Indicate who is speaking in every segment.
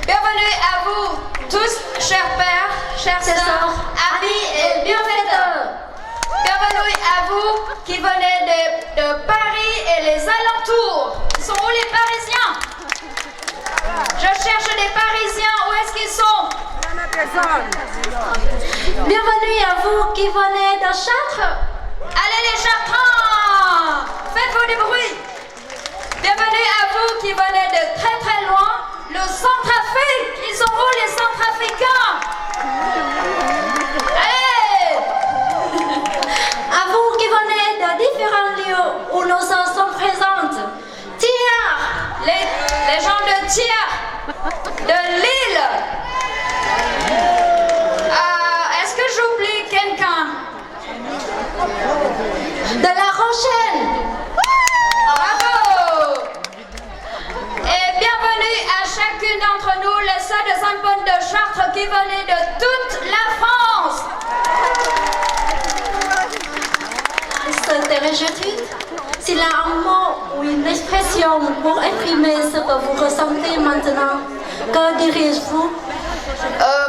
Speaker 1: Bienvenue à vous tous, chers pères, chères sœurs, amis et bienfaiteurs. Bienvenue à vous qui venez de Paris et les alentours. Ils sont où les Parisiens? Je cherche des Parisiens, où est-ce qu'ils sont?
Speaker 2: Bienvenue à vous qui venez de Chartres.
Speaker 1: Allez les Chartrins, faites-vous du bruit. Bienvenue à vous qui venez de très très loin, le Centrafrique. Ils sont où les Centrafricains? Hey!
Speaker 2: À vous qui venez de différents lieux où nos sœurs sont présentes.
Speaker 1: Thiers, les gens de Thiers, de Lille. Est-ce que j'oublie quelqu'un?
Speaker 2: De La Rochelle.
Speaker 1: Bravo! Et bienvenue à chacune d'entre nous, les sœurs de Sainte-Bonne de Chartres qui venaient de toute la France.
Speaker 2: Sœur Thérèse Gertrude, s'il y a un mot ou une expression pour exprimer ce que vous ressentez maintenant, que dirigez-vous?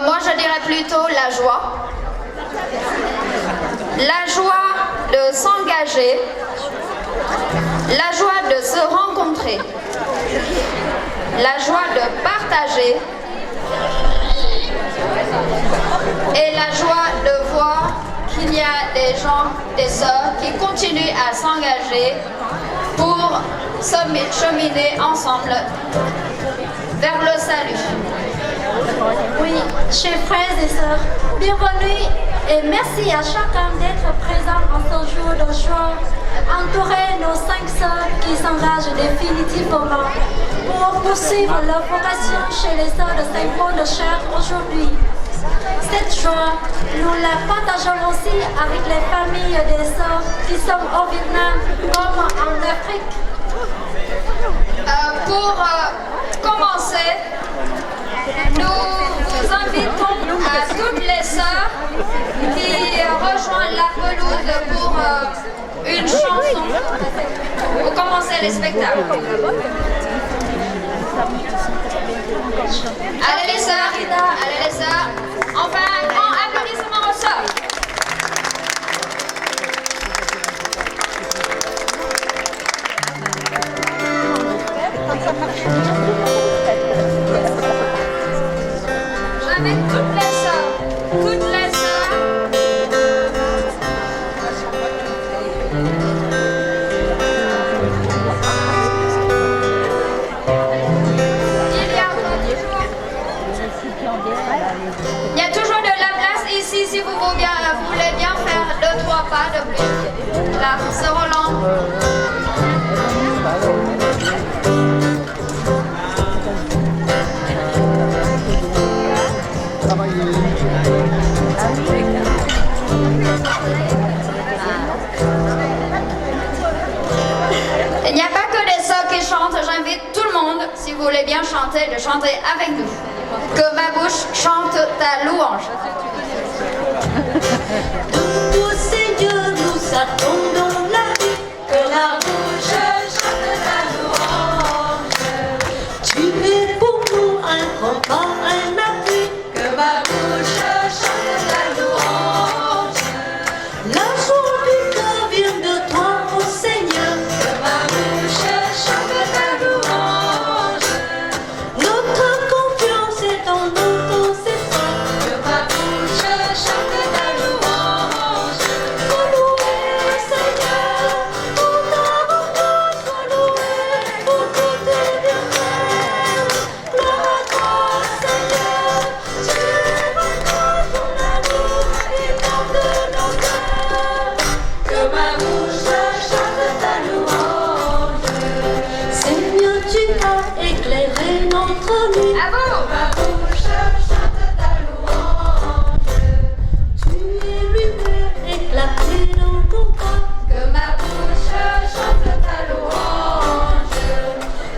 Speaker 1: Moi, je dirais plutôt la joie. La joie de s'engager, la joie de se rencontrer, la joie de partager et la joie de voir qu'il y a des gens, des sœurs qui continuent à s'engager pour cheminer ensemble vers le salut.
Speaker 2: Oui, chers frères et sœurs, bienvenue et merci à chacun d'être présent en ce jour de joie. Entourez nos 5 sœurs qui s'engagent définitivement pour poursuivre leur vocation chez les sœurs de Sainte-Bonne de Chartres aujourd'hui. Cette joie, nous la partageons aussi avec les familles des sœurs qui sont au Vietnam comme en Afrique.
Speaker 1: Pour commencer, nous vous invitons à toutes les sœurs qui rejoignent la pelouse pour une chanson pour commencer les spectacles. Allez les sœurs, allez les sœurs. Enfin, un grand applaudissement aux sœurs. J'invite toutes les sœurs, toutes les sœurs. Il y a toujours de la place ici si vous voulez bien faire 2-3 pas de plus. Là, ce Roland. Il n'y a pas que des sœurs qui chantent, j'invite tout le monde, si vous voulez bien chanter, de chanter avec nous. Que ma bouche chante ta louange.
Speaker 2: Ô Seigneur, nous attendons la vie, que la bouche chante ta louange. Tu es pour nous un rempart, un appui, que ma bouche chante ta louange. La joie du cœur vient de toi, ô Seigneur, que ma bouche chante ta louange. Notre confiance est en nous, ton Seigneur, que ma bouche chante ta louange. Faut louer le Seigneur, pour ta rencontre, faut louer pour tous tes bienfaits. Gloire à toi, Seigneur, tu es vraiment ton amour, et porte nos cœurs. Que ma bouche chante ta louange. Seigneur, tu as éclairé notre nuit.
Speaker 1: À vous!
Speaker 2: Ma bouche chante ta louange. Tu es lumière éclatée dans ton corps.
Speaker 1: Que ma bouche chante ta louange.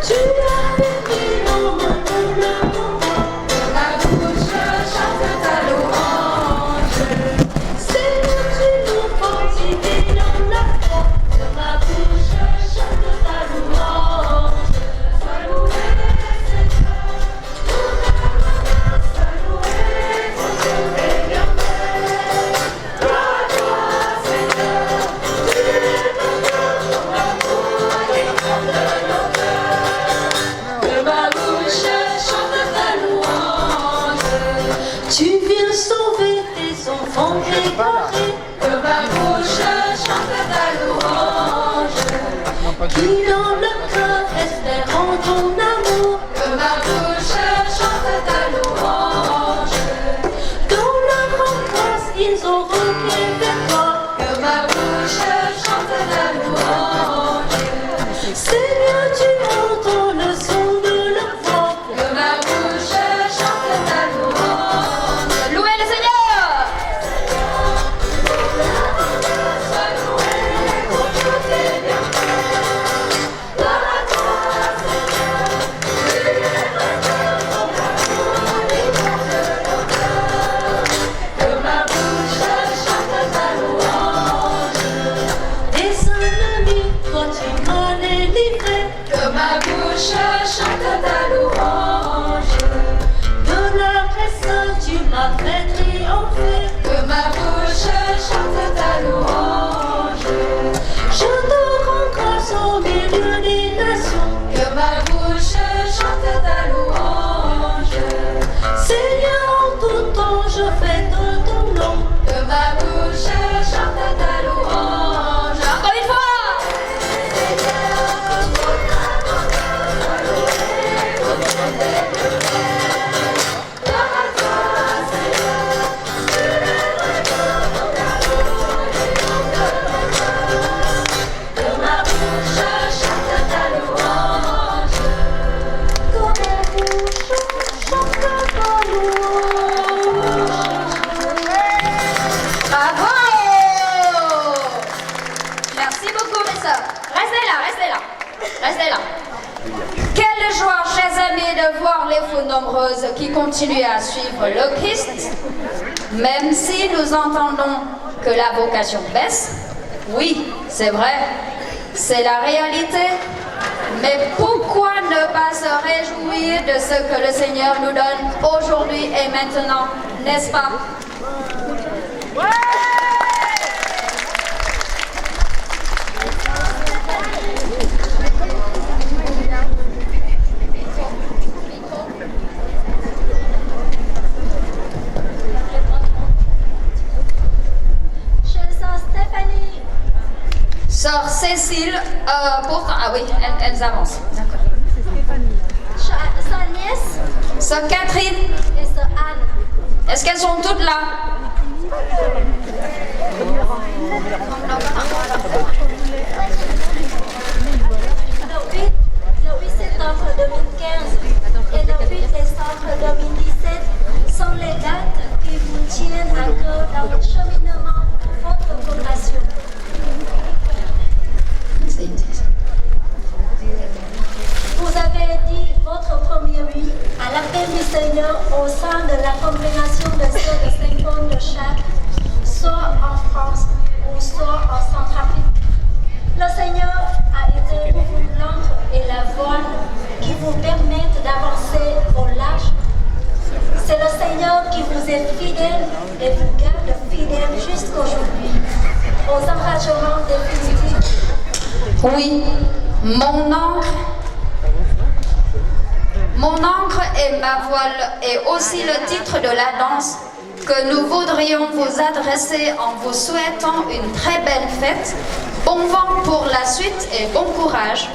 Speaker 2: Tu as béni dans mon humble moment.
Speaker 1: Que ma bouche chante ta louange.
Speaker 2: Seigneur, tu nous fortifies dans la foi. Que ma bouche chante ta louange. Sois loué, Seigneur, préparé.
Speaker 3: Que ma bouche chante ta louange.
Speaker 2: Qui dans le cœur espérant ton amour.
Speaker 3: Que ma bouche chante ta louange.
Speaker 2: Dans leur angoisse, ils ont recueilli vers toi.
Speaker 3: Que ma bouche chante ta louange.
Speaker 2: Seigneur, tu entends le son de leur voix.
Speaker 3: Que ma bouche chante ta louange.
Speaker 1: Louez le Seigneur.
Speaker 3: Sois loué pour tous tes bienfaits. Gloire à toi, Seigneur. Tu es vraiment ton amour et porte l'honneur. Que ma bouche chante ta louange.
Speaker 2: Des ennemis, toi tu m'as délivré.
Speaker 3: Que ma bouche chante ta louange.
Speaker 2: De la presse, tu m'as fait triompher.
Speaker 3: Que ma bouche chante ta louange.
Speaker 2: Je te rends grâce au milieu des nations.
Speaker 3: Que ma bouche chante ta louange.
Speaker 2: Seigneur, en tout temps, je fais de ton nom.
Speaker 3: Que ma bouche chante ta louange.
Speaker 1: Encore une fois.
Speaker 3: Gloire à toi, Seigneur. Tu es vraiment ton amour et porte l'honneur. Que ma bouche chante ta louange.
Speaker 2: Que ma bouche chante ta louange.
Speaker 1: Bravo. Merci beaucoup, mes sœurs. Restez là, restez là. Restez là. Quelle joie, chers amis, de voir les foules nombreuses qui continuent à suivre le Christ, même si nous entendons que la vocation baisse. Oui, c'est vrai, c'est la réalité. Mais pourquoi ne pas se réjouir de ce que le Seigneur nous donne aujourd'hui et maintenant, n'est-ce pas?
Speaker 4: Chère sœur Stéphanie,
Speaker 1: Sœur Cécile, pourtant, ah oui, elles avancent. D'accord.
Speaker 4: sœur Agnès
Speaker 1: Sœur Catherine,
Speaker 4: et sœur Anne.
Speaker 1: est-ce qu'elles sont toutes là?
Speaker 4: Le 8 septembre 2015 et le 8 décembre 2017 sont les dates qui vous tiennent à cœur dans votre cheminement, votre vocation. Vous avez dit votre premier oui à l'appel du Seigneur au sein de la congrégation des sœurs de Saint-Paul de Chaque, soit en France ou soit en Centrafrique. Le Seigneur a été pour vous l'encre et la voile qui vous permettent d'avancer au large. C'est le Seigneur qui vous est fidèle et vous garde fidèle jusqu'aujourd'hui aux engagements définitifs.
Speaker 1: Oui, mon encre et ma voile est aussi le titre de la danse que nous voudrions vous adresser en vous souhaitant une très belle fête, bon vent pour la suite et bon courage.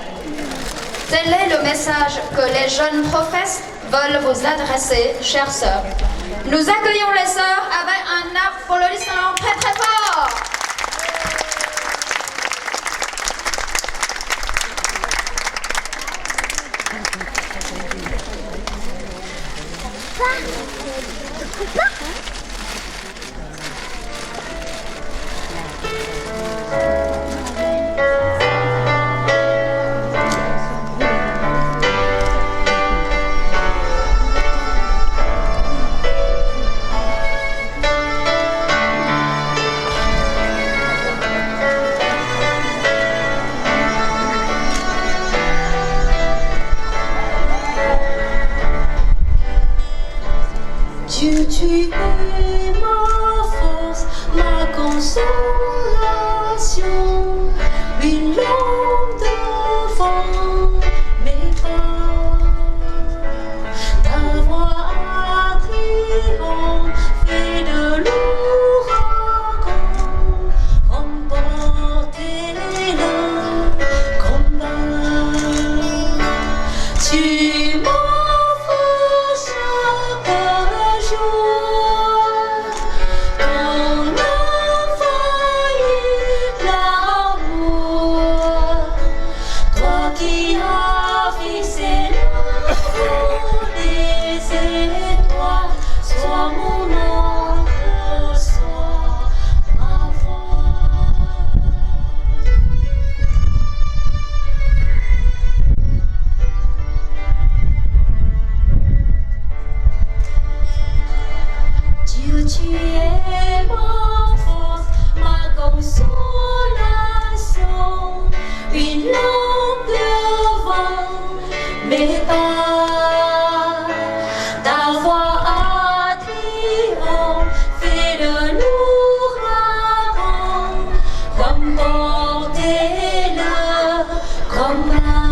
Speaker 1: Tel est le message que les jeunes professes veulent vous adresser, chères sœurs. Nous accueillons les sœurs avec un applaudissement très très fort.
Speaker 2: Dieu, tu es ma force, ma consolation, une lampe devant mes pas. Ta voix attirante fait de l'orage. langue le vent, mais pas ta voix attirante fait de nous rares, comme porter le combat.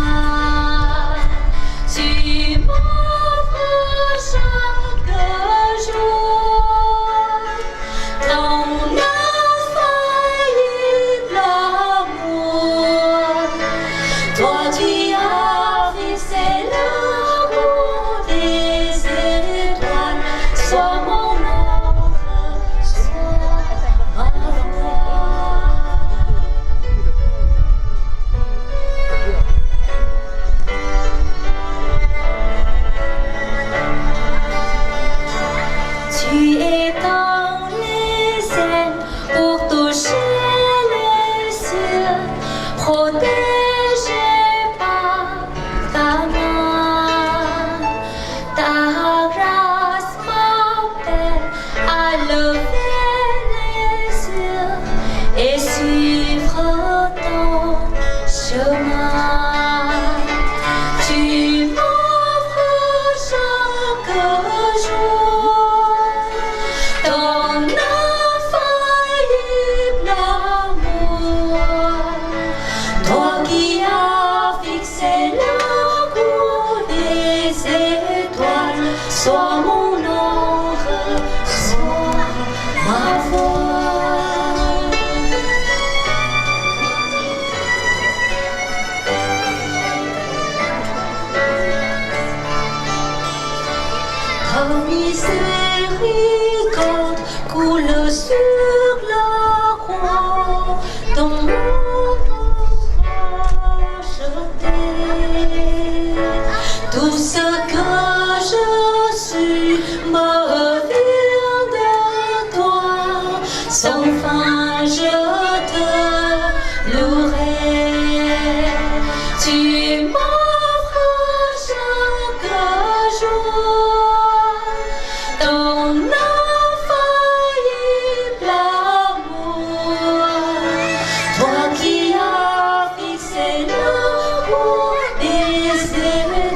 Speaker 2: Tu m'offres chaque jour ton infaillible amour. Toi tu as fixé le route des étoiles, sois mon ombre, sois ma voix. Tu étends les ailes pour toucher les cieux, protégé par ta main. Ta grâce m'appelle à lever les yeux et suivre ton chemin. Tu m'offres chaque jour ton infaillible amour. Toi qui as fixé le cours des étoiles, sois mon ombre, sois ma voix. Ta miséricorde coule sur la croix, ton nom racheté. Tout ce que je suis me vient de toi, sans fin je te louerai. Tu m'offres chaque jour ton infaillible amour. Toi qui as fixé le cours des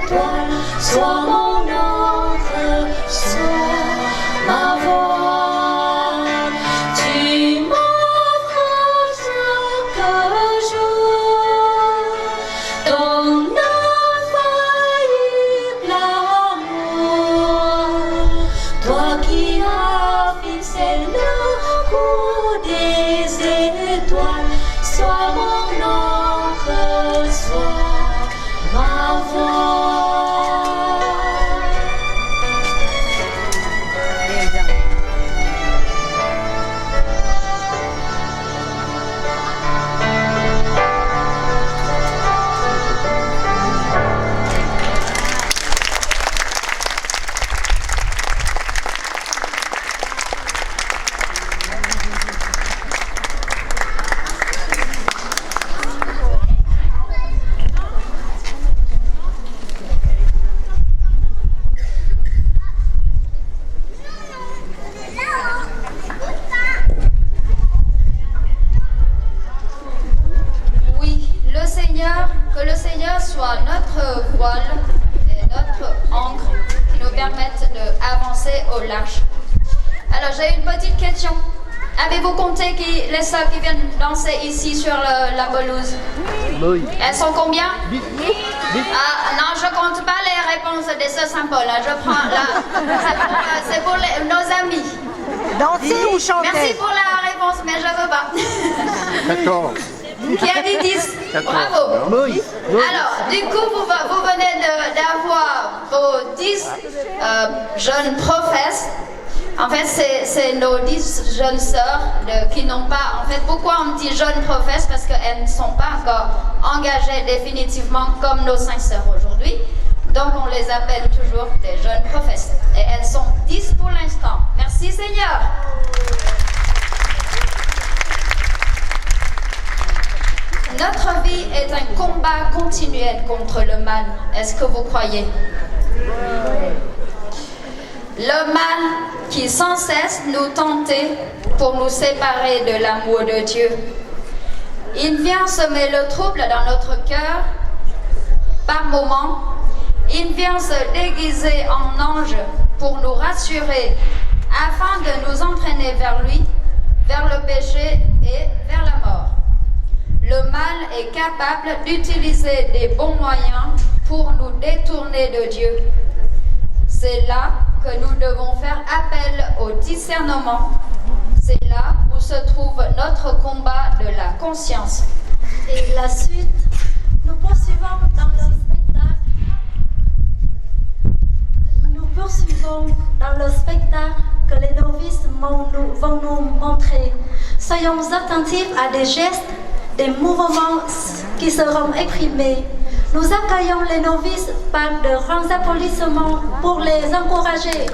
Speaker 2: étoiles, sois mon ombre, sois ma voix. Tu m'offres chaque jour ton infaillible amour. Toi qui as fixé le cours des étoiles, sois mon ombre, sois ma voix.
Speaker 1: Oui, que le Seigneur soit notre voile et notre ancre qui nous permettent d'avancer au large. Alors j'ai une petite question. Avez-vous compté les sœurs qui viennent danser ici sur la pelouse?
Speaker 5: Oui.
Speaker 1: Elles sont combien? Ah non, je compte pas les réponses des sœurs Saint-Paul. Je prends c'est pour nos amis.
Speaker 6: Danser ou chanter?
Speaker 1: Merci pour la réponse, mais je veux pas.
Speaker 5: 14.
Speaker 1: Qui a dit 10?
Speaker 5: 14.
Speaker 1: Bravo.
Speaker 5: Oui.
Speaker 1: Alors, du coup, vous venez d'avoir vos 10 jeunes professes. En fait, c'est nos 10 jeunes sœurs qui n'ont pas... En fait, pourquoi on dit jeunes professes? Parce qu'elles ne sont pas encore engagées définitivement comme nos 5 sœurs aujourd'hui. Donc, on les appelle toujours des jeunes professes. Et elles sont 10 pour l'instant. Merci Seigneur. Notre vie est un combat continuel contre le mal. Est-ce que vous croyez? Le mal qui sans cesse nous tentait pour nous séparer de l'amour de Dieu. Il vient semer le trouble dans notre cœur. Par moments, il vient se déguiser en ange pour nous rassurer, afin de nous entraîner vers lui, vers le péché et vers la mort. Le mal est capable d'utiliser des bons moyens pour nous détourner de Dieu. C'est là que nous devons faire appel au discernement. C'est là où se trouve notre combat de la conscience.
Speaker 4: Et la suite, nous poursuivons dans le spectacle. Nous poursuivons dans le spectacle que les novices vont nous montrer. Soyons attentifs à des gestes, des mouvements qui seront exprimés. Nous accueillons les novices par de grands applaudissements pour les encourager.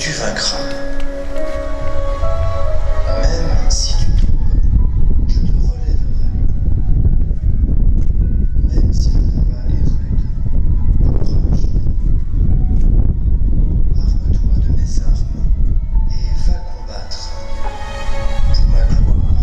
Speaker 5: tu vaincras. Même si tu tombes, je te relèverai. Même si le combat est rude, courage. Arme-toi de mes armes et va combattre pour ma gloire.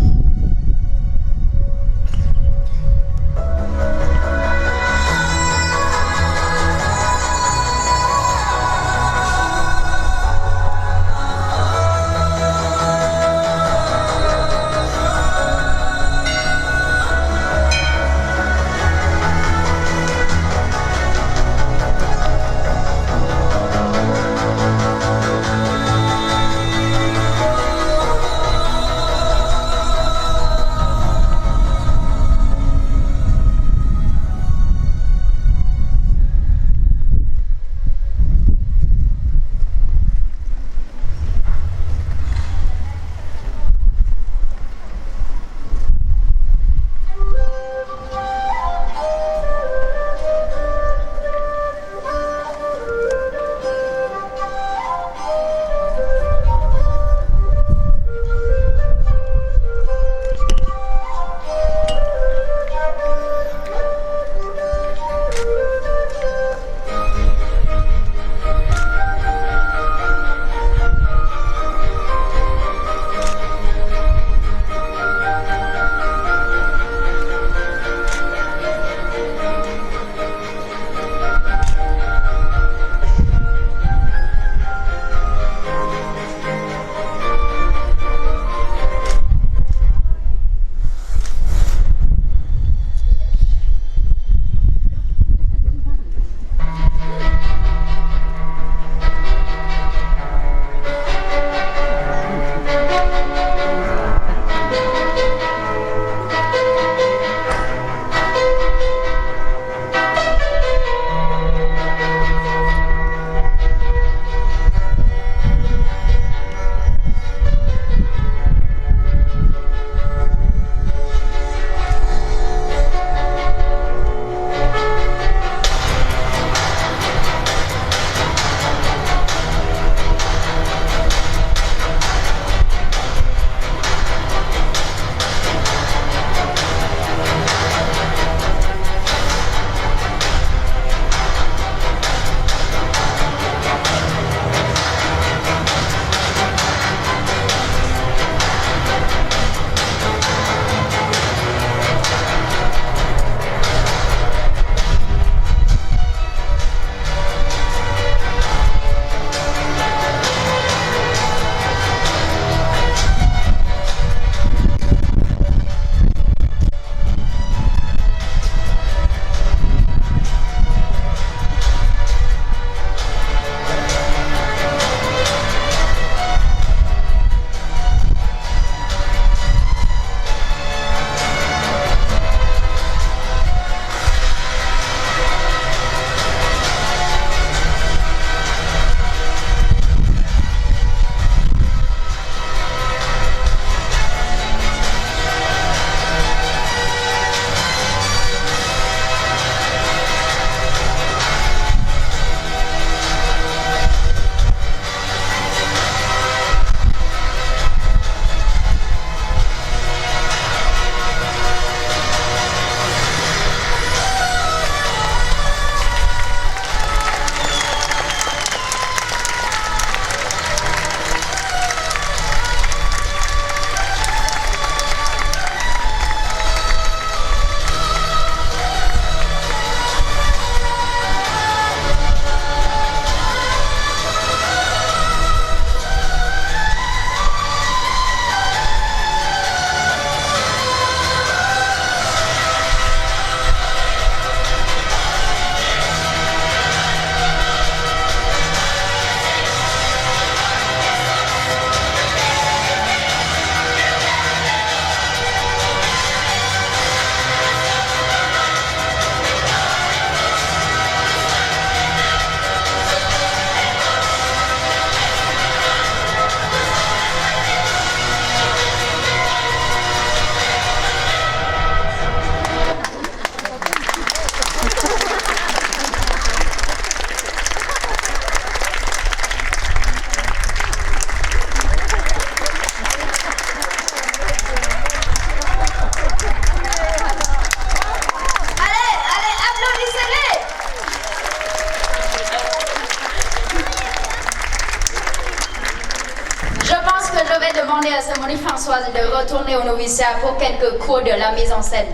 Speaker 1: Je pense que je vais demander à Simone Françoise de retourner au noviciat pour quelques cours de la mise en scène.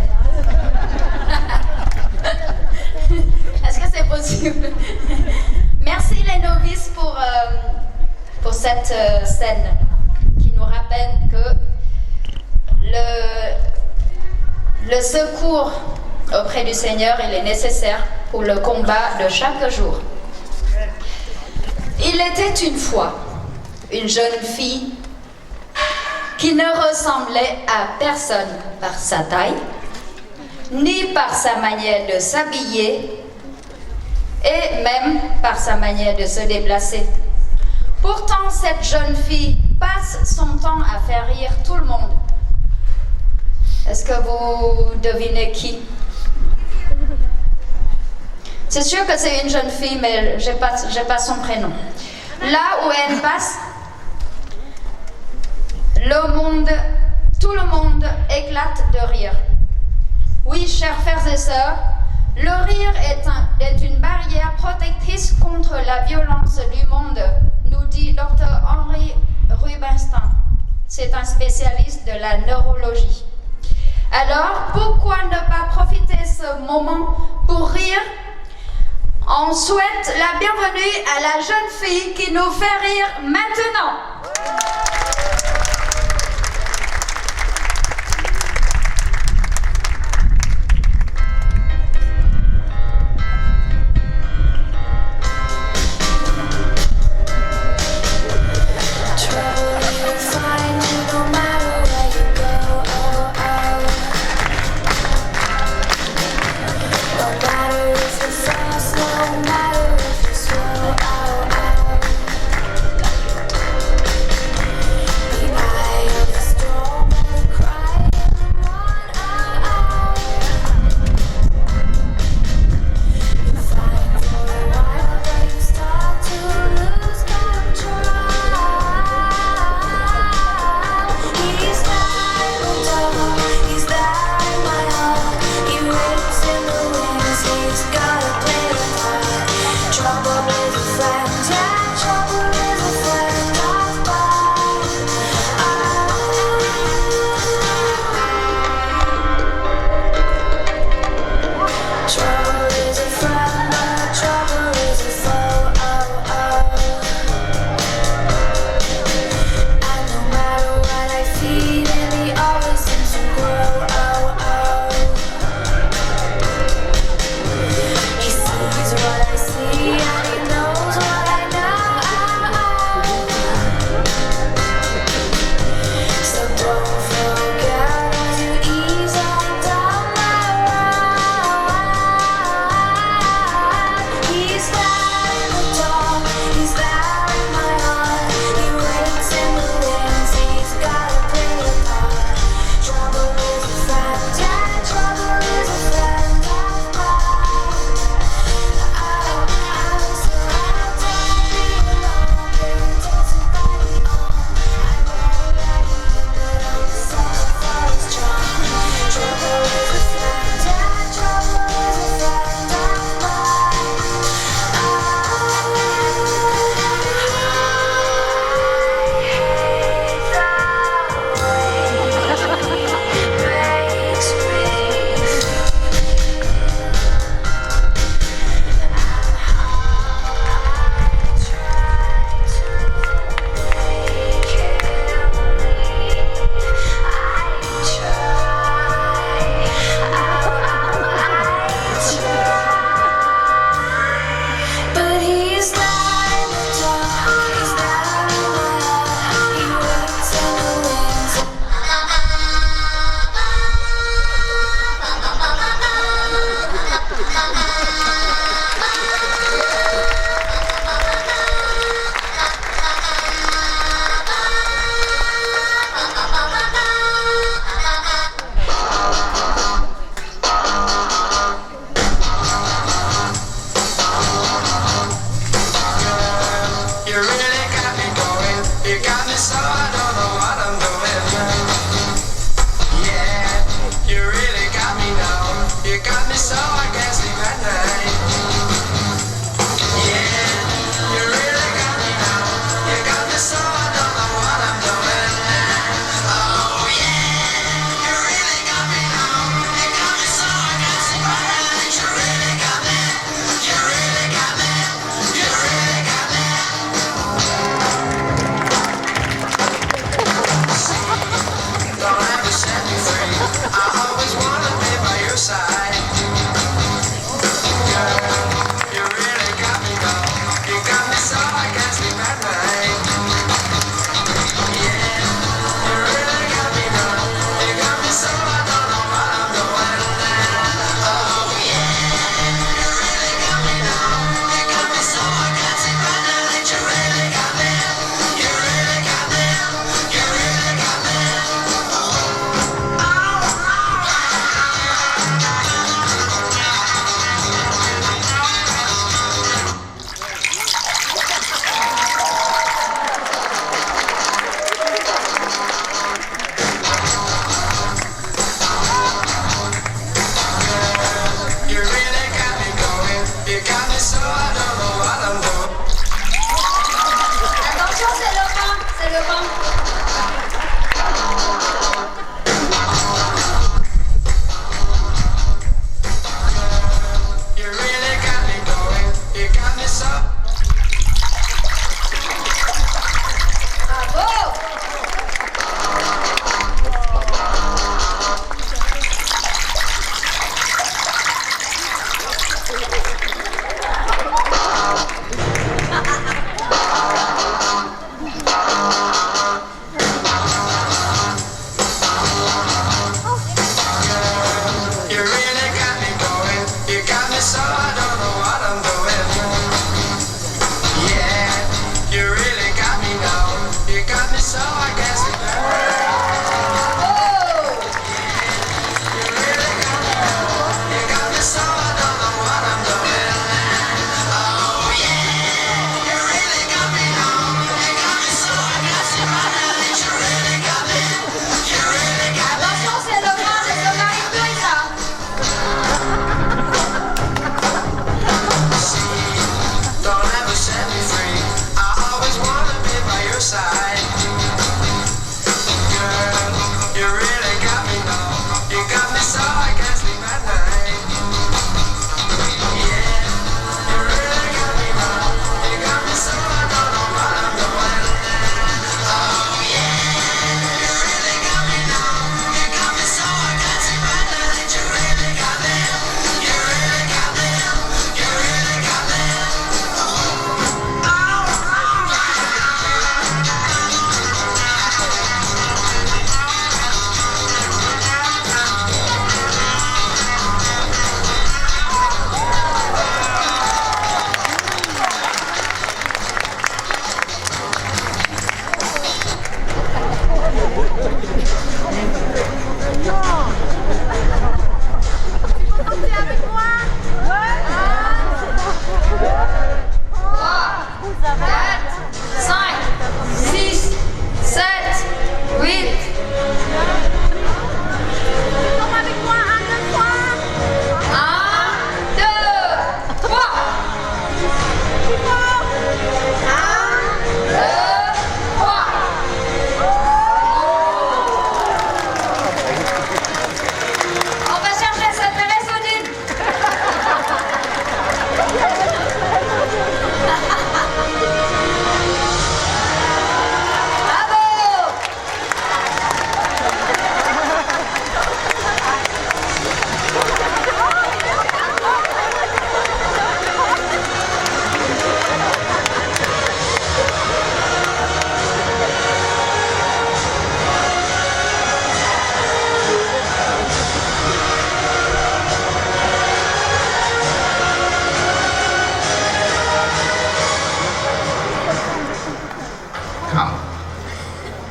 Speaker 1: Est-ce que c'est possible? Merci les novices pour cette scène qui nous rappelle que le secours auprès du Seigneur, il est nécessaire pour le combat de chaque jour. Il était une fois une jeune fille qui ne ressemblait à personne par sa taille, ni par sa manière de s'habiller, et même par sa manière de se déplacer. Pourtant, cette jeune fille passe son temps à faire rire tout le monde. Est-ce que vous devinez qui? C'est sûr que c'est une jeune fille, mais je n'ai pas son prénom. Là où elle passe, tout le monde éclate de rire. Oui, chers frères et sœurs, le rire est une barrière protectrice contre la violence du monde, nous dit Dr. Henri Rubinstein. C'est un spécialiste de la neurologie. Alors, pourquoi ne pas profiter de ce moment pour rire? On souhaite la bienvenue à la jeune fille qui nous fait rire maintenant.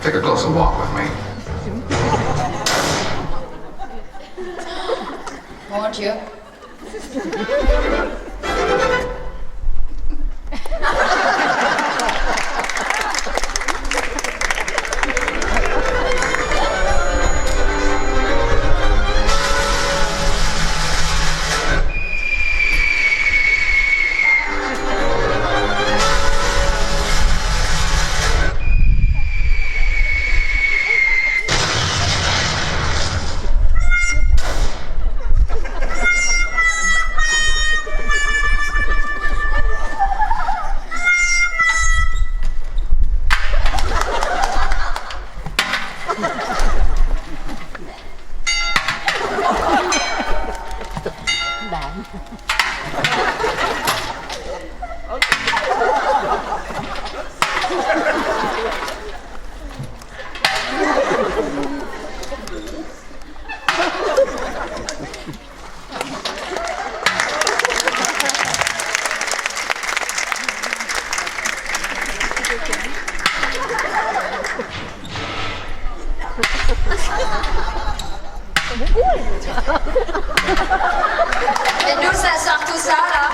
Speaker 7: Take a closer walk with me.
Speaker 1: Mon Dieu. Et d'où ça sort tout ça là?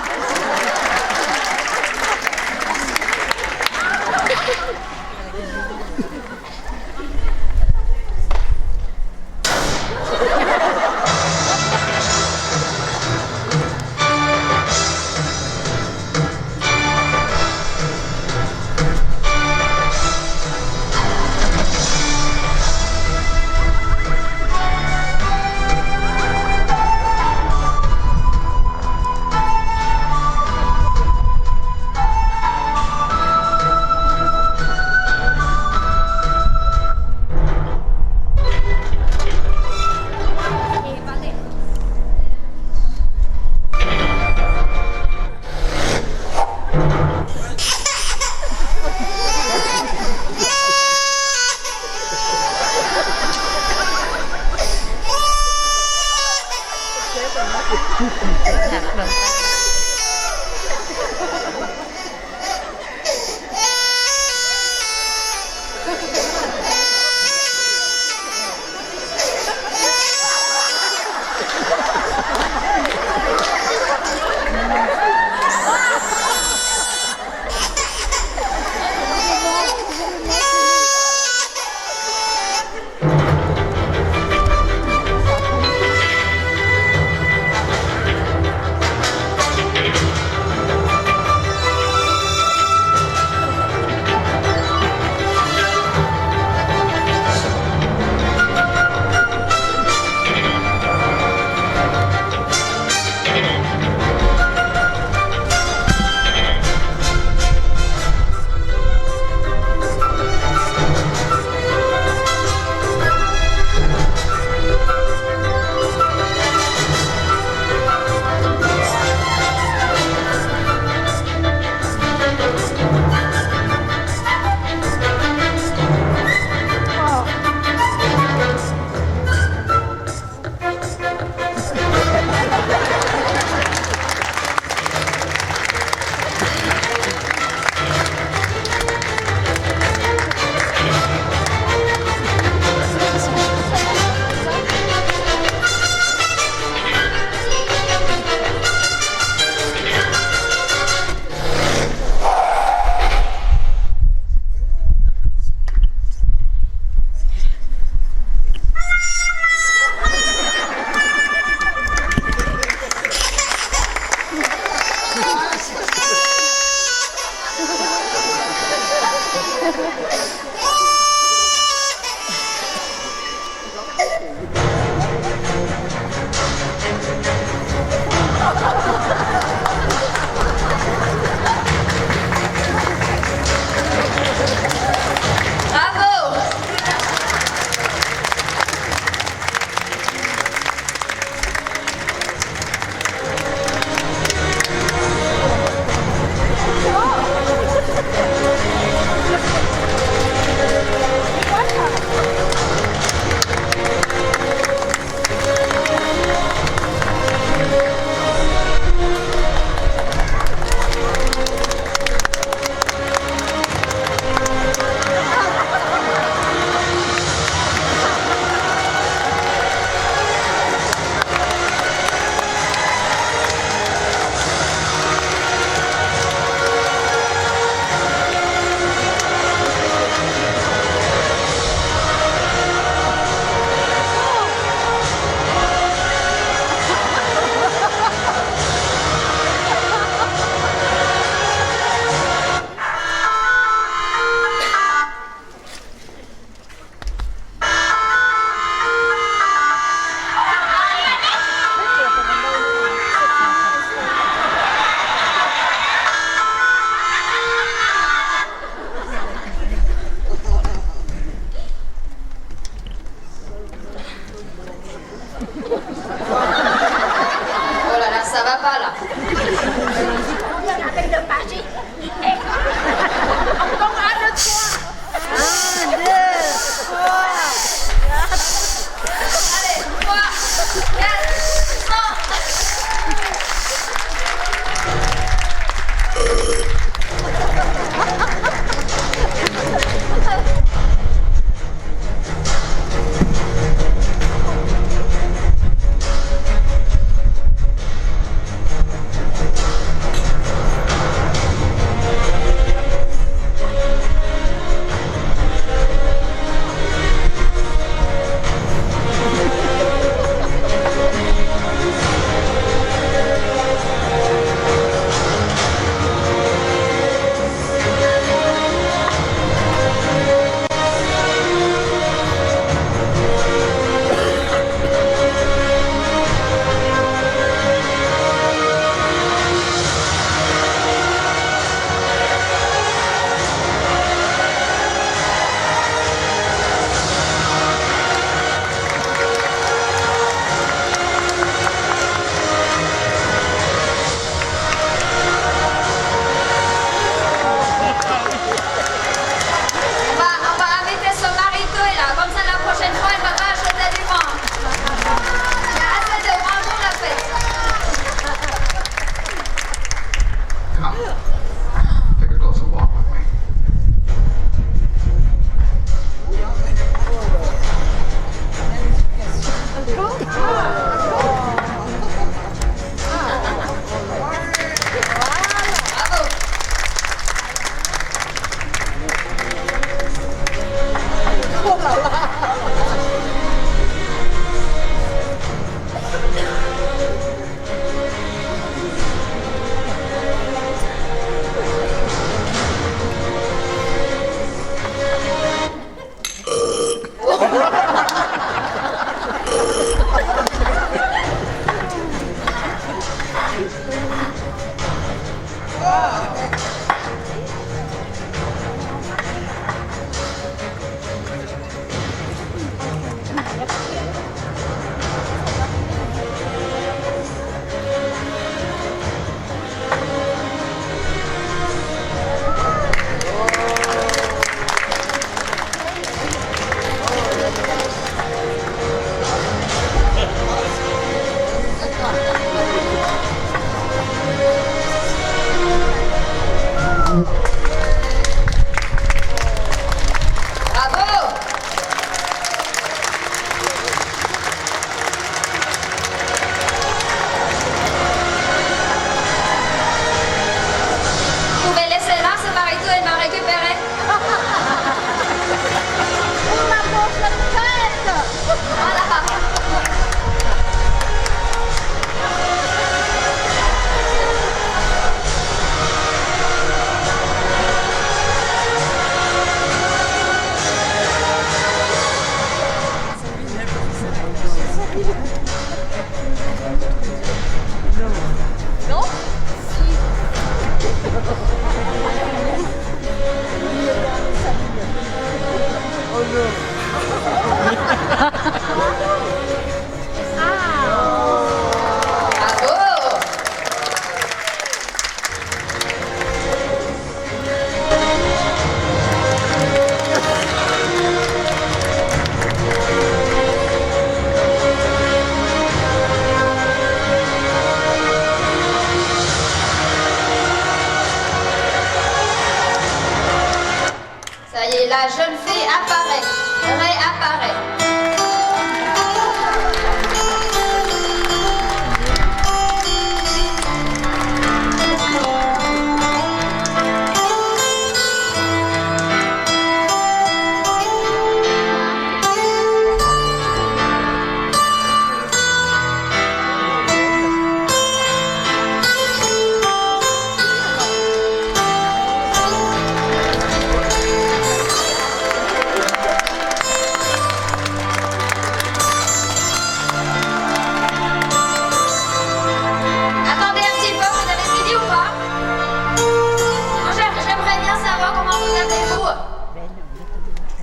Speaker 1: et la jeune fille réapparaît.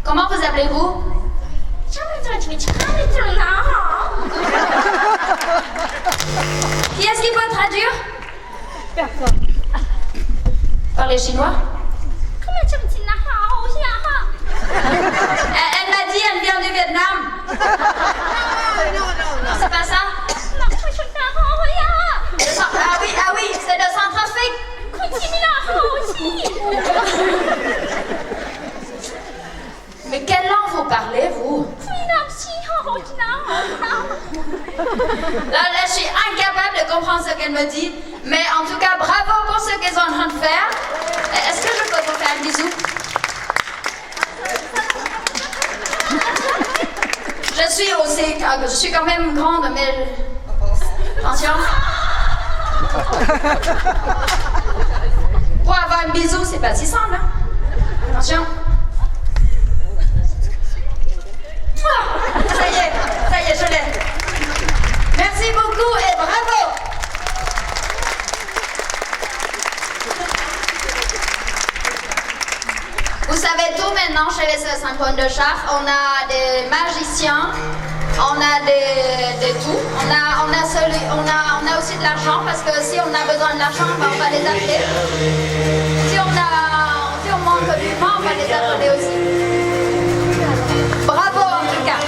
Speaker 1: Comment vous appelez-vous? Qui est-ce qui peut traduire?
Speaker 6: Personne.
Speaker 1: Parlez chinois? Elle m'a dit, elle vient du Vietnam. Non, c'est pas ça? Ah oui, c'est de Centrafrique. Mais quelle langue vous parlez, vous? Là, je suis incapable de comprendre ce qu'elle me dit. Mais en tout cas, bravo pour ce qu'elles sont en train de faire. Est-ce que je peux vous faire un bisou? Je suis quand même grande, mais... Attention. Pour avoir un bisou, c'est pas si simple, hein? Attention. Ça y est, je l'ai. Merci beaucoup et bravo. Vous savez tout maintenant chez les symphones de Chartres. On a des magiciens, on a des tout. On a aussi de l'argent parce que si on a besoin de l'argent, on va les appeler. Si on manque du pain, on va les appeler aussi. Bravo en tout cas.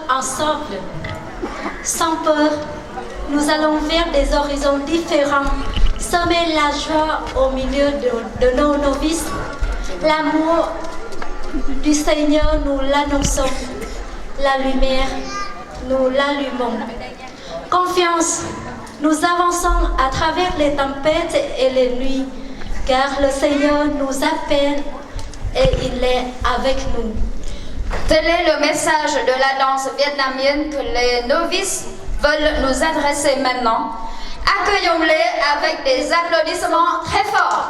Speaker 4: Ensemble, sans peur, nous allons vers des horizons différents, semer la joie au milieu de nos novices. L'amour du Seigneur, nous l'annonçons. La lumière, nous l'allumons. Confiance, nous avançons à travers les tempêtes et les nuits, car le Seigneur nous appelle et il est avec nous.
Speaker 1: Tel est le message de la danse vietnamienne que les novices veulent nous adresser maintenant. Accueillons-les avec des applaudissements très forts.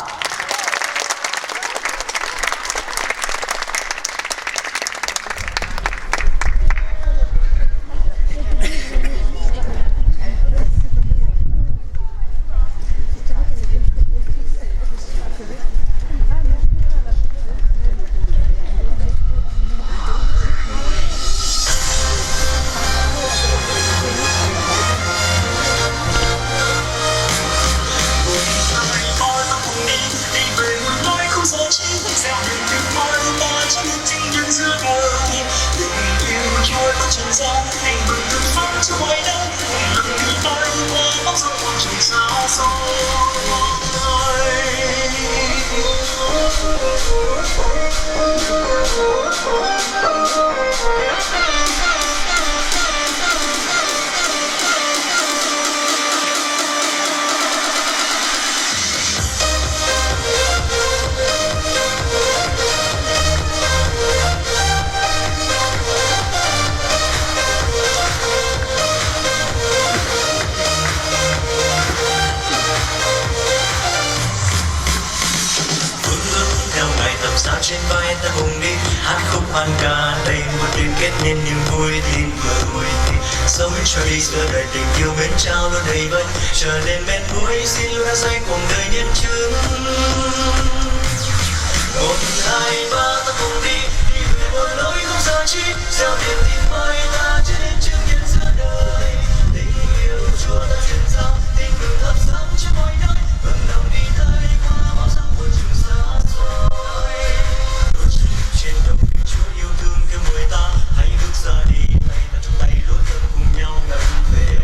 Speaker 7: kết nên niềm vui tin vừa sống cho đi giữa đời tình yêu mến trao luôn đầy vơi trở nên bên mũi xin luôn say cùng đời nhân chứng 1, 2, 3 ta cùng đi về một lối không xa chi gieo niềm tin mới ta trở nên chứng nhân giữa đời tình yêu Chúa đã truyền giao tin mừng thắp sáng cho mọi nơi bằng lòng đi tới qua bao dặm muôn trùng xa xôi trên đồng biển Chúa yêu thương kêu người ta hãy bước ra đi tay ta trong tay lối thân cùng nhau ngân về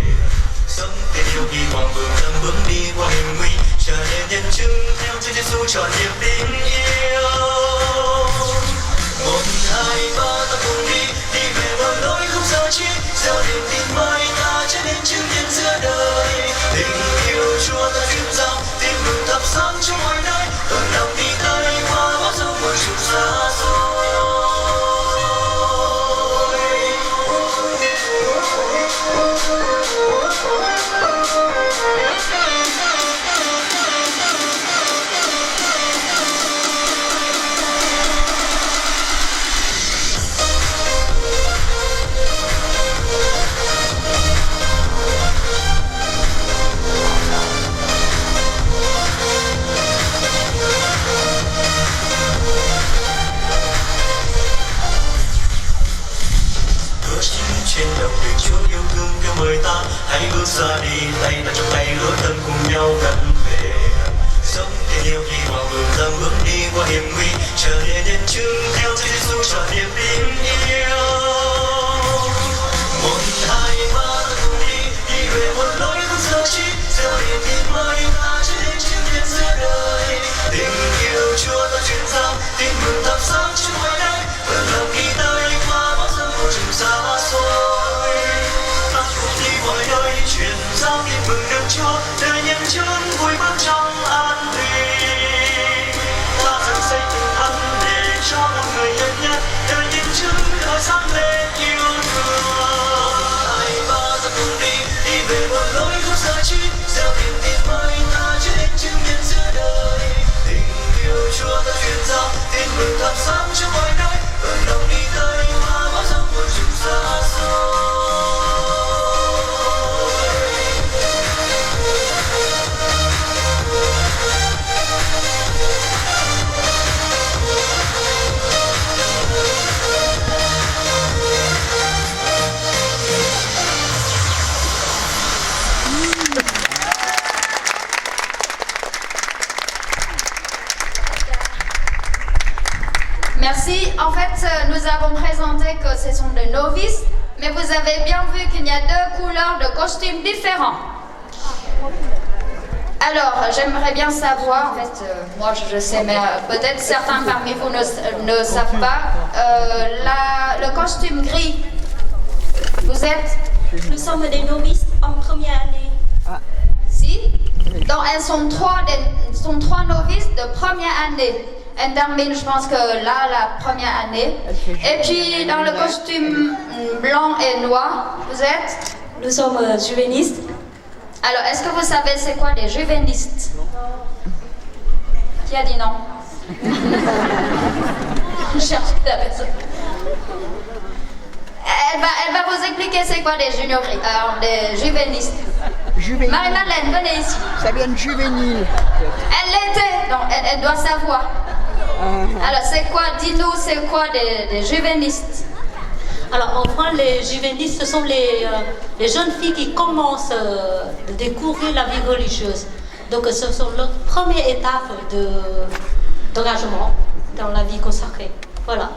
Speaker 7: sống tình yêu khi hoàng vương đang bước đi qua hiểm nguy trở nên nhân chứng theo Chúa Giêsu trọn niềm tin yêu 1, 2, 3 ta cùng đi về một lối không xa chi gieo niềm tin mới ta trở nên chứng nhân giữa đời tình yêu Chúa ta truyền giao tin mừng thắp sáng cho mọi nơi toàn lòng đi tới qua bao dòng muôn trùng xa xôi. Trên đồng biển Chúa yêu thương kêu mời ta hãy bước ra đi tay ta trong tay lối thân cùng nhau gần về sống tình yêu khi hoàng vương đang bước đi qua hiểm nguy trở nên nhân chứng theo Chúa Giêsu trọn niềm tin yêu 1, 2, 3 ta cùng đi về một lối không xa chi gieo niềm tin mới ta trở nên chứng nhân giữa đời tình yêu Chúa ta truyền giao tin mừng thắp sáng cho mọi nơi vượt lòng đi tới qua bao dặm muôn trùng xa xôi. Truyền giao tin mừng được Chúa đời nhân chứng vui bước trong an bình ta dâng xây tình thân để cho một người nhân nhất đời nhân chứng khởi sáng lên yêu thương 2, 3 ta cùng đi về một lối không xa chi gieo niềm tin mới ta trở nên chứng nhân giữa đời tình yêu Chúa ta truyền giao tin mừng thắp sáng cho mọi nơi vận động đi tới qua bao dặm muôn trùng xa xôi.
Speaker 1: Merci. En fait, nous avons présenté que ce sont des novices, mais vous avez bien vu qu'il y a 2 couleurs de costumes différents. Alors, j'aimerais bien savoir, en fait, moi je sais, mais peut-être certains parmi vous ne savent pas, le costume gris, vous êtes?
Speaker 4: Nous sommes des novices en première année.
Speaker 1: Si? Donc, elles sont 3 novices de première année. Elles terminent, je pense que là, la première année. Et puis, dans le costume blanc et noir, vous êtes?
Speaker 4: Nous sommes juvénistes.
Speaker 1: Alors, est-ce que vous savez c'est quoi des juvénistes? Qui a dit non? Je cherche la personne. Elle va vous expliquer c'est quoi des juvénistes. Marie-Madeleine, venez ici.
Speaker 6: Ça vient de juvénile.
Speaker 1: Elle l'était, donc elle doit savoir. Alors, c'est quoi, dis-nous, c'est quoi des juvénistes?
Speaker 4: Alors, enfin, les juvénistes, ce sont les jeunes filles qui commencent à découvrir la vie religieuse. Donc, ce sont leur première étape d'engagement dans la vie consacrée. Voilà.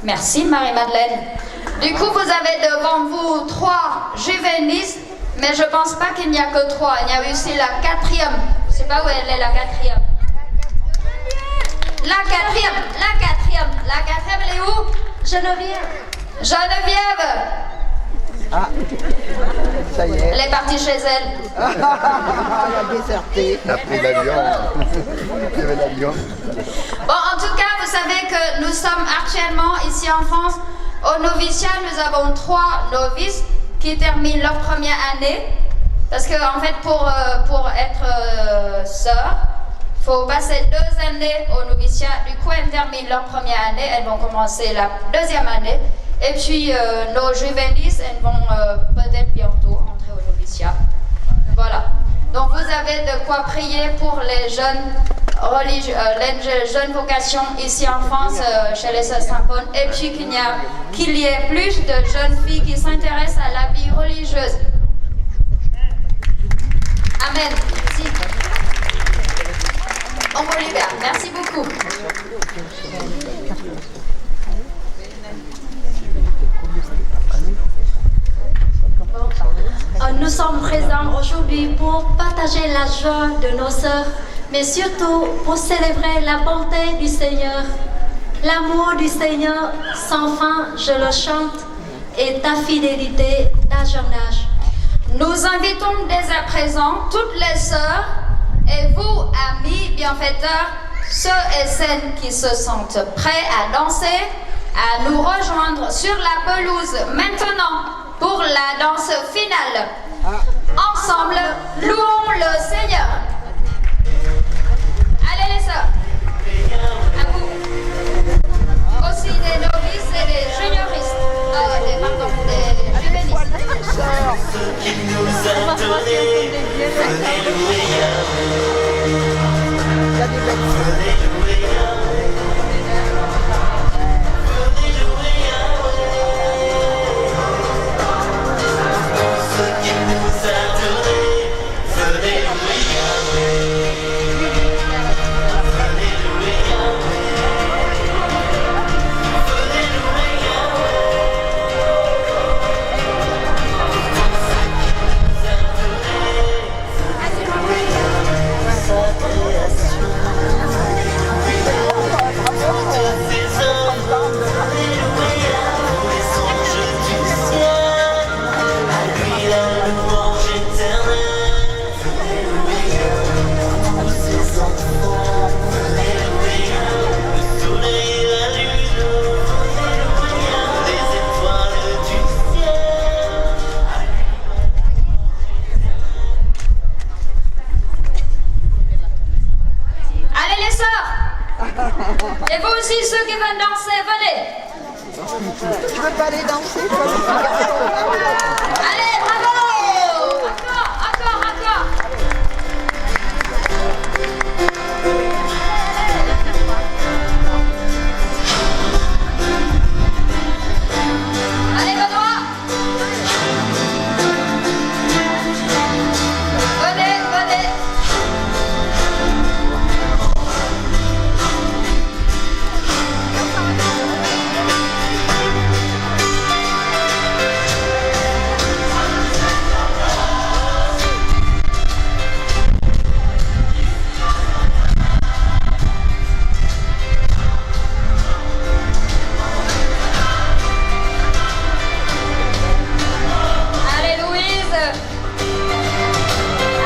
Speaker 1: Merci, Marie-Madeleine. Du coup, vous avez devant vous 3 juvénistes, mais je ne pense pas qu'il n'y a que 3. Il y a aussi la 4e. Je ne sais pas où elle est, la 4e. La 4e, elle est où?
Speaker 4: Geneviève.
Speaker 1: Geneviève.
Speaker 6: Ah, ça y est.
Speaker 1: Elle est partie chez elle.
Speaker 6: Elle a déserté.
Speaker 8: Elle a pris l'avion. Il y avait l'avion.
Speaker 1: Bon, en tout cas, vous savez que nous sommes actuellement ici en France. Au noviciat, nous avons 3 novices qui terminent leur première année. Parce que, en fait, pour être sœur, il faut passer 2 années au noviciat. Du coup, elles terminent leur première année. Elles vont commencer la 2e année. Et puis nos juvéniles, elles vont peut-être bientôt entrer au noviciat. Voilà. Donc vous avez de quoi prier pour les jeunes les jeunes vocations ici en France, chez les sœurs Saint-Paul, et puis qu'il y ait plus de jeunes filles qui s'intéressent à la vie religieuse. Amen. Merci. On vous libère. Merci beaucoup.
Speaker 4: Nous sommes présents aujourd'hui pour partager la joie de nos sœurs, mais surtout pour célébrer la bonté du Seigneur. L'amour du Seigneur sans fin, je le chante, et ta fidélité d'âge en âge.
Speaker 1: Nous invitons dès à présent toutes les sœurs et vous, amis bienfaiteurs, ceux et celles qui se sentent prêts à danser, à nous rejoindre sur la pelouse maintenant pour la danse finale. Ensemble, louons le Seigneur. Allez les sœurs, à vous. Aussi des novices et des junioristes, des juvéniles.
Speaker 7: Ce qu'il nous a donné, venez louer Yahweh. Venez louer Yahweh. Venez louer Yahweh. Ce qu'il nous a donné, venez louer Yahweh. Venez louer Yahweh. Venez louer Yahweh.
Speaker 1: Et vous aussi, ceux qui veulent danser, venez.
Speaker 6: Tu veux pas aller danser?
Speaker 1: Allez, bravo. Encore. Allez, Benoît. Venez.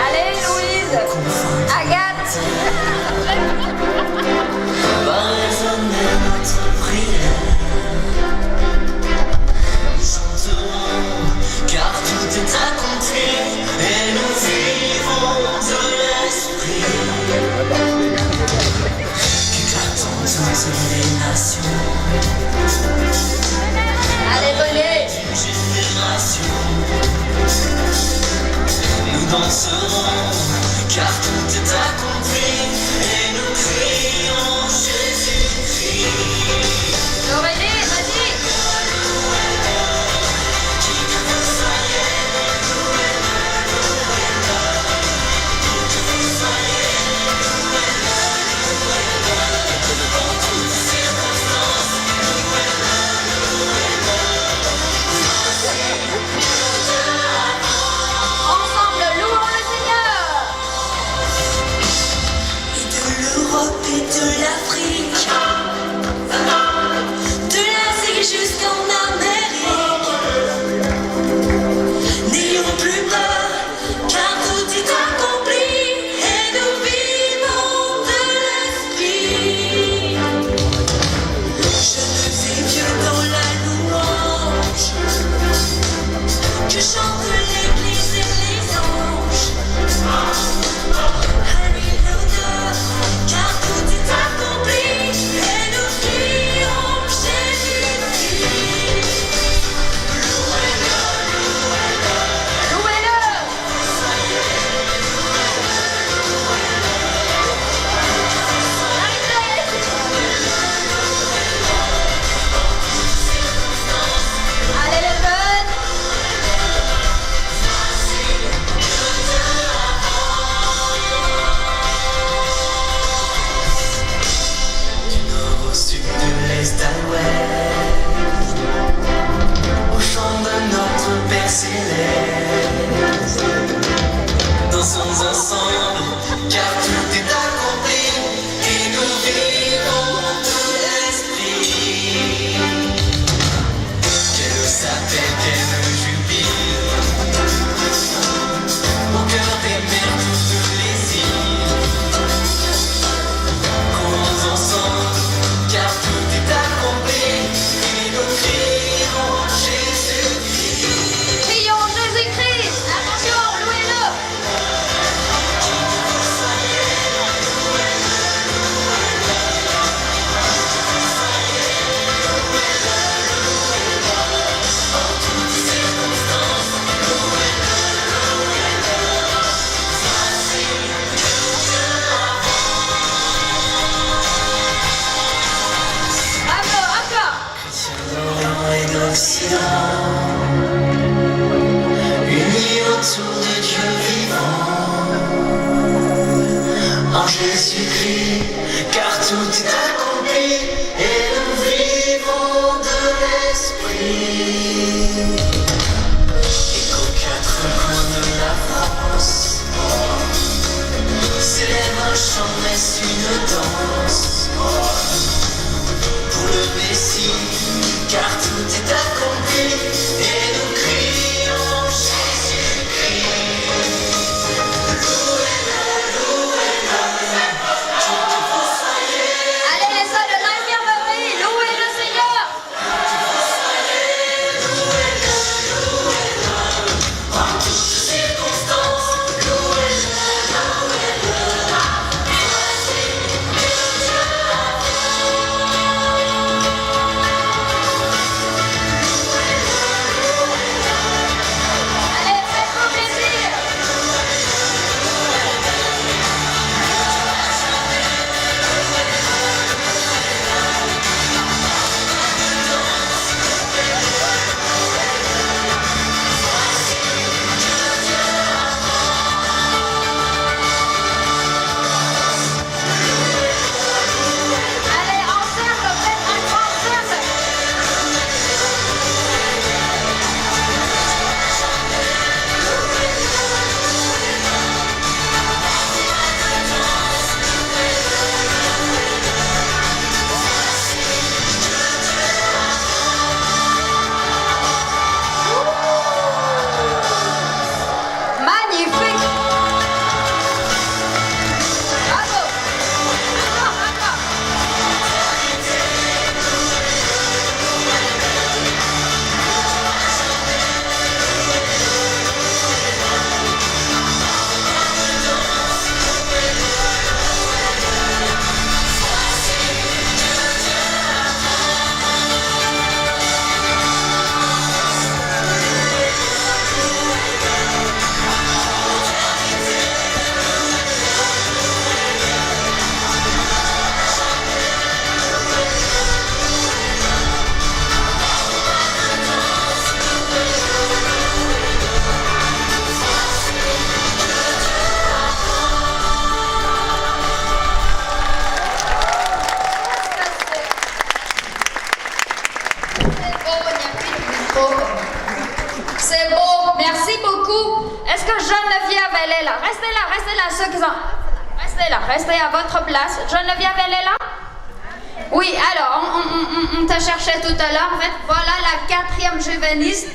Speaker 1: Allez, Louise. Agathe.
Speaker 7: Va résonner notre prière. Nous chanterons, car tout est accompli, et nous vivons de l'esprit. Qu'éclatons toutes les nations.
Speaker 1: Allez, venez.
Speaker 7: D'une génération. Nous danserons, car tout est accompli, et nous crions Jésus-Christ.
Speaker 1: Aurélie, vas-y. Ensemble, louons le Seigneur.
Speaker 7: Et qu'aux quatre coins de la France s'élève un chant, n'est-ce une danse pour le Messie, car tout est accompli et nous crions Jésus-Christ.
Speaker 1: Allez les sœurs de l'infirmerie, louez le Seigneur. Allez, faites-vous plaisir. Allez, en cercle, faites un grand cercle. Magnifique. Bravo. Encore. C'est beau, merci beaucoup. Est-ce que Geneviève, elle est là? Restez là, ceux qui sont... Restez à votre place. Geneviève, elle est là? Oui, alors, on t'a cherché tout à l'heure. En fait, voilà la 4e juvéniste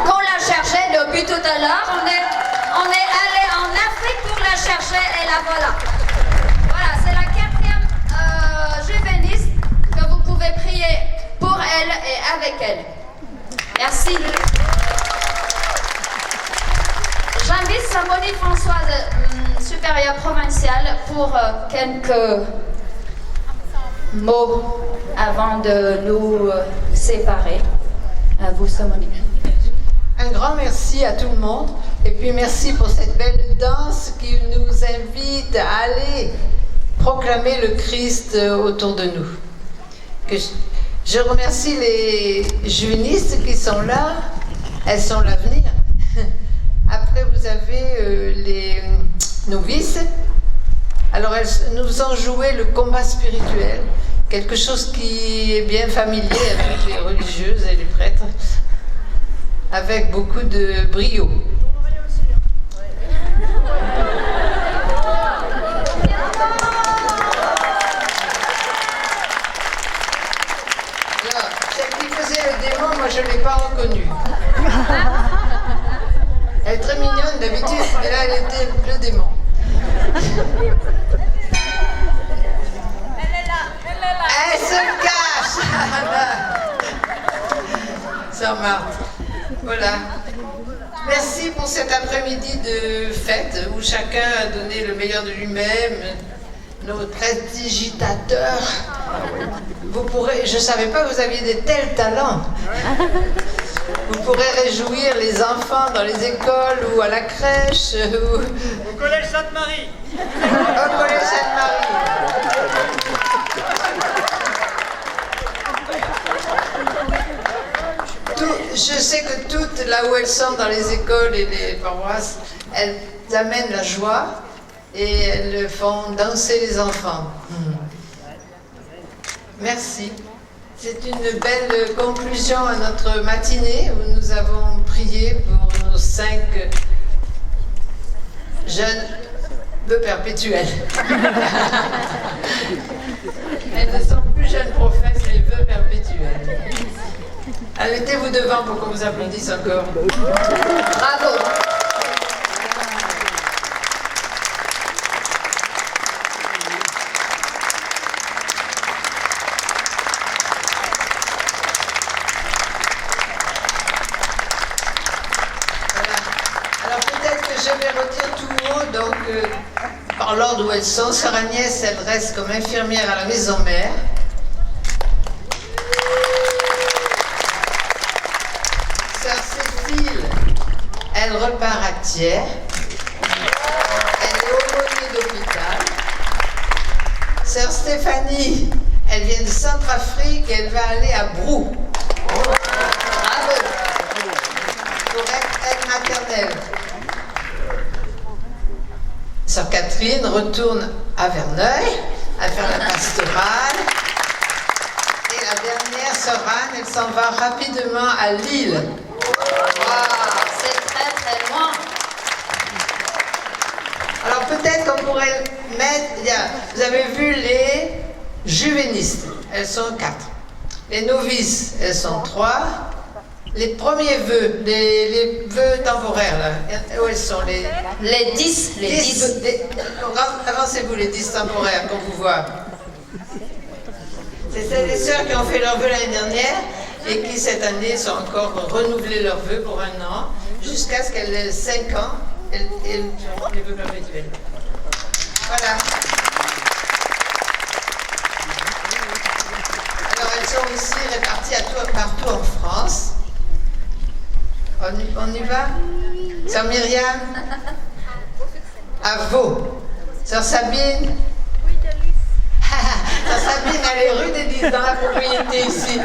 Speaker 1: qu'on la cherchait depuis tout à l'heure. On est allé en Afrique pour la chercher et la voilà. Voilà, c'est la 4e juvéniste que vous pouvez prier pour elle et avec elle. Merci. J'invite Monique Françoise, supérieure provinciale, pour quelques mots avant de nous séparer. À vous, Monique.
Speaker 9: Un grand merci à tout le monde et puis merci pour cette belle danse qui nous invite à aller proclamer le Christ autour de nous. Je remercie les juvénistes qui sont là, elles sont l'avenir. Après vous avez les novices, alors elles nous ont joué le combat spirituel, quelque chose qui est bien familier avec les religieuses et les prêtres, avec beaucoup de brio. Alors, celle qui faisait le démon, moi je ne l'ai pas reconnue. Elle est très mignonne d'habitude, mais là elle était le démon. Elle se cache. Saint-Marthe. Voilà. Merci pour cet après-midi de fête où chacun a donné le meilleur de lui-même. Nos prestigitateurs. Vous pourrez, je ne savais pas que vous aviez de tels talents. Vous pourrez réjouir les enfants dans les écoles ou à la crèche.
Speaker 10: Au collège Sainte-Marie.
Speaker 9: Au collège Sainte-Marie. Je sais que toutes, là où elles sont dans les écoles et les paroisses, elles amènent la joie et elles font danser les enfants. Merci. C'est une belle conclusion à notre matinée où nous avons prié pour nos 5 jeunes vœux perpétuels. Elles ne sont plus jeunes prophètes, les vœux perpétuels. Mettez-vous devant pour qu'on vous applaudisse encore.
Speaker 1: Bravo.
Speaker 9: Je vais redire tout haut, donc par l'ordre où elles sont. Sœur Agnès, elle reste comme infirmière à la maison mère. Sœur Cécile, elle repart à Thiers. Elle est aumônier d'hôpital. Sœur Stéphanie, elle vient de Centrafrique et elle va aller à Brou. Bravo. Pour être aide maternelle. Sœur Catherine retourne à Verneuil à faire la pastorale. Et la dernière, Sœur Anne, elle s'en va rapidement à Lille.
Speaker 1: Wow, c'est très très loin.
Speaker 9: Alors peut-être qu'on pourrait mettre, vous avez vu les juvénistes, elles sont 4. Les novices, elles sont 3. Les premiers vœux, les vœux temporaires, là, où elles sont les
Speaker 1: 10. Les 10.
Speaker 9: Avancez-vous, les 10 temporaires, qu'on vous voit. C'est les sœurs qui ont fait leurs vœux l'année dernière et qui, cette année, sont encore renouvelées leurs vœux pour 1 an, jusqu'à ce qu'elles aient 5 ans, elles feront les vœux perpétuels. Voilà. Alors, elles sont ici réparties partout en France. On y va? Sœur Myriam? À Vaud. Sœur Sabine? Sœur Sabine, elle est rue des Lys, dans la propriété ici.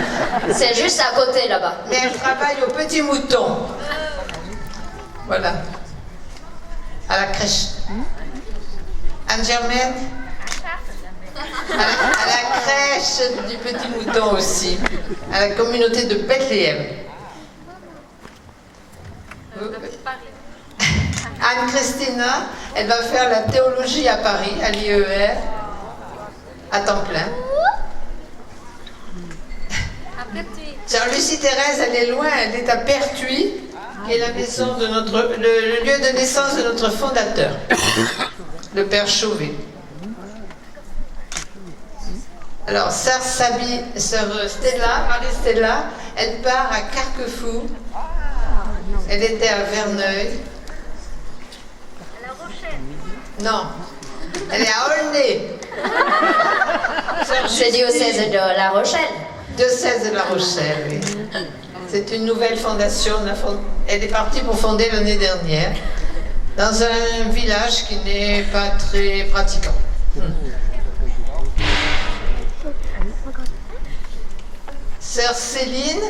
Speaker 1: C'est juste à côté là-bas.
Speaker 9: Mais elle travaille au Petit Mouton. Voilà. À la crèche. Anne-Germaine? À la crèche du Petit Mouton aussi. À la communauté de Bethléem. Anne-Christina, elle va faire la théologie à Paris, à l'IER, à temps plein. Sœur Lucie-Thérèse, elle est loin, elle est à Pertuis, qui est la maison de le lieu de naissance de notre fondateur, le Père Chauvet. Alors, sœur Stella, Marie-Stella, elle part à Carquefou. Elle était à Verneuil.
Speaker 4: À La Rochelle.
Speaker 9: Non, elle est à Aulnay.
Speaker 1: C'est diocèse de La Rochelle.
Speaker 9: Diocèse de La Rochelle, oui. C'est une nouvelle fondation. Elle est partie pour fonder l'année dernière dans un village qui n'est pas très pratiquant. Sœur Céline,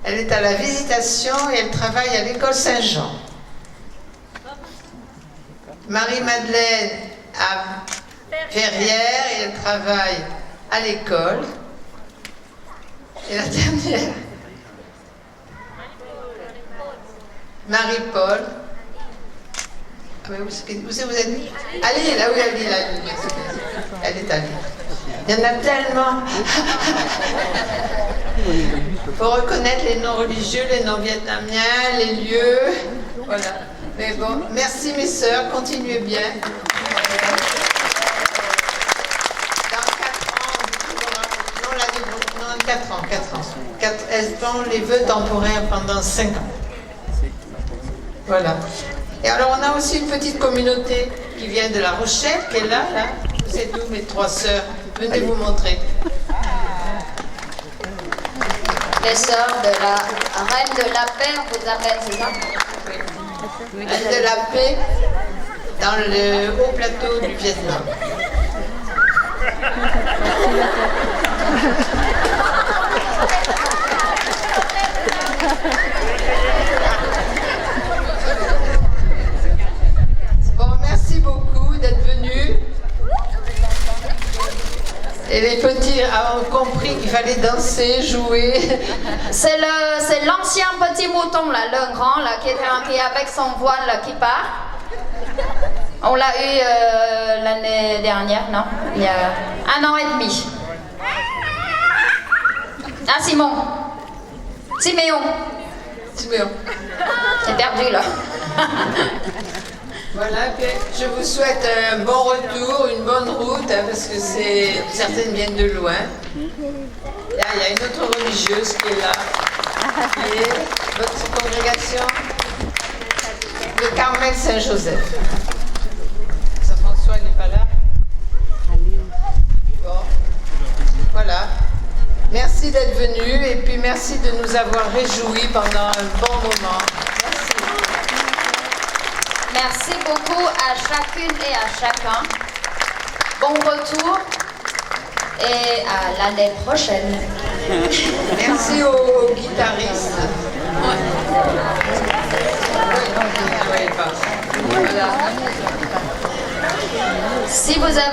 Speaker 9: elle est à la Visitation et elle travaille à l'école Saint-Jean. Marie-Madeleine à Ferrières et elle travaille à l'école. Et la dernière, Marie-Paul. Ah, mais où vous êtes? À Lille, là oui, à Lille. Elle est à Lille. Il y en a tellement. Il faut reconnaître les noms religieux, les noms vietnamiens, les lieux. Voilà. Mais bon, merci mes sœurs, continuez bien. Dans 4 ans, elles font les vœux temporaires pendant 5 ans. Voilà. Et alors on a aussi une petite communauté qui vient de La Rochelle, qui est là. Vous êtes où mes 3 sœurs? Venez vous montrer.
Speaker 1: Les sœurs de la Reine de la Paix, on vous appelle, c'est ça?
Speaker 9: Oui. Reine de la Paix, dans le haut plateau du Vietnam. Bon, merci beaucoup d'être venus. Et les petits ont compris qu'il fallait danser, jouer.
Speaker 1: C'est l'ancien petit mouton, là, le grand, là, qui est avec son voile là, qui part. On l'a eu l'année dernière, non? Il y a 1 an et demi. Ah, Siméon. J'ai perdu, là.
Speaker 9: Voilà, puis je vous souhaite un bon retour, une bonne route, hein, parce que certaines viennent de loin. Là, il y a une autre religieuse qui est là. Qui est votre congrégation, le Carmel Saint-Joseph. Saint-François n'est pas là? Bon, voilà. Merci d'être venu et puis merci de nous avoir réjouis pendant un bon moment.
Speaker 1: Merci beaucoup à chacune et à chacun. Bon retour et à l'année prochaine.
Speaker 9: Merci aux guitaristes.
Speaker 1: Si vous avez